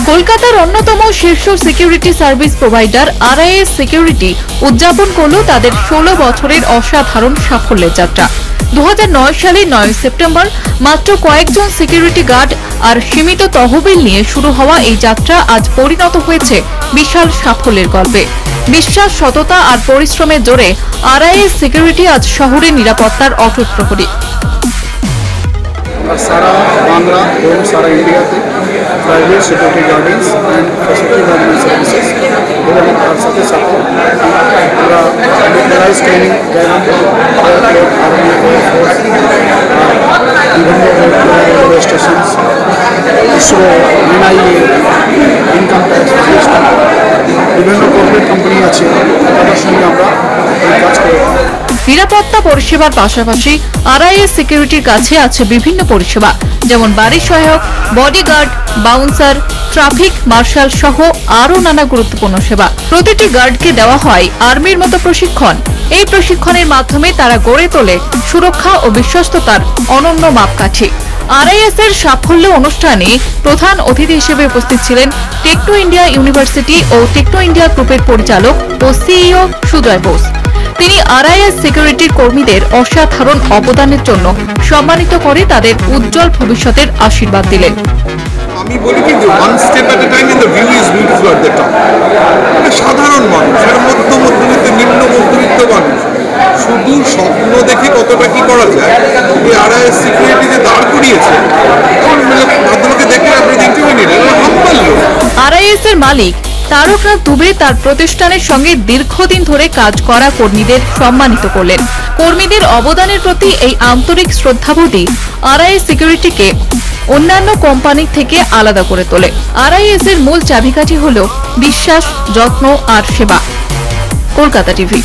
কলকাতার অন্যতম শীর্ষ security service provider RIS security উদযাপন করল তাদের 16 বছরের অসাধারণ সাফল্যের যাত্রা। 2009 সালের 9 সেপ্টেম্বর মাত্র কয়েকজন সিকিউরিটি গার্ড আর সীমিত তহবিল নিয়ে শুরু হওয়া এই যাত্রা আজ পরিণত হয়েছে বিশাল সাফল্যের গল্পে। বিশ্বাস, সততা আর পরিশ্রমের জোরে আরআইএস সিকিউরিটি আজ শহরের নিরাপত্তার অটুট প্রহরী। सारा बांग्ला एवं सारा इंडिया के private security guards and facility management services एवं तार साथे साथे पूरा militarise training camp airport army air force विभिन्न railway station ISRO NIA income tax GST विभिन्न कॉर्पोरेट कंपनी আছে তাদের সঙ্গে আমরা এই কাজ করে। নিরাপত্তা পরিষেবার পাশাপাশি আরআইএস সিকিউরিটির কাছে আছে বিভিন্ন পরিষেবা, যেমন বাড়ি সহায়ক, বডিগার্ড, বাউন্সার, ট্রাফিক মার্শাল সহ আরও নানা গুরুত্বপূর্ণ সেবা। প্রতিটি গার্ডকে দেওয়া হয় আর্মির মতো প্রশিক্ষণ। এই প্রশিক্ষণের মাধ্যমে তারা গড়ে তোলে সুরক্ষা ও বিশ্বস্ততার অনন্য মাপকাঠি। আরআইএস এর সাফল্য অনুষ্ঠানে প্রধান অতিথি হিসেবে উপস্থিত ছিলেন টেকনো ইন্ডিয়া ইউনিভার্সিটি ও টেকনো ইন্ডিয়া গ্রুপের পরিচালক ও সিইও সুজয় বোস। তিনি আরআইএস সিকিউরিটির কর্মীদের অসাধারণ অবদানের জন্য সম্মানিত করে তাদের উজ্জ্বল ভবিষ্যতের আশীর্বাদ দিলেন। আমি বলি কি যে one step at A time in the view is beautiful at the top. মানে সাধারণ মানুষ আর মধ্যবিত্ত নিম্ন মধ্যবিত্ত মানুষ শুধু স্বপ্ন দেখে কতটা কি করা যায় এই আরআইএস সিকিউরিটি যে দাঁড় করিয়েছে ভদ্রলোকে দেখে আপনি ইন্টারভিউ নিলেন হাম্বল লোক। আরআইএস এর মালিক তারকনাথ দুবে তার প্রতিষ্ঠানের সঙ্গে দীর্ঘদিন ধরে কাজ করা কর্মীদের সম্মানিত করলেন। কর্মীদের অবদানের প্রতি এই আন্তরিক শ্রদ্ধাবোধই আরআইএস সিকিউরিটিকে অন্যান্য কোম্পানি থেকে আলাদা করে তোলে। আরআইএস এর মূল চাবিকাঠি হল বিশ্বাস, যত্ন আর সেবা। কলকাতা টিভি।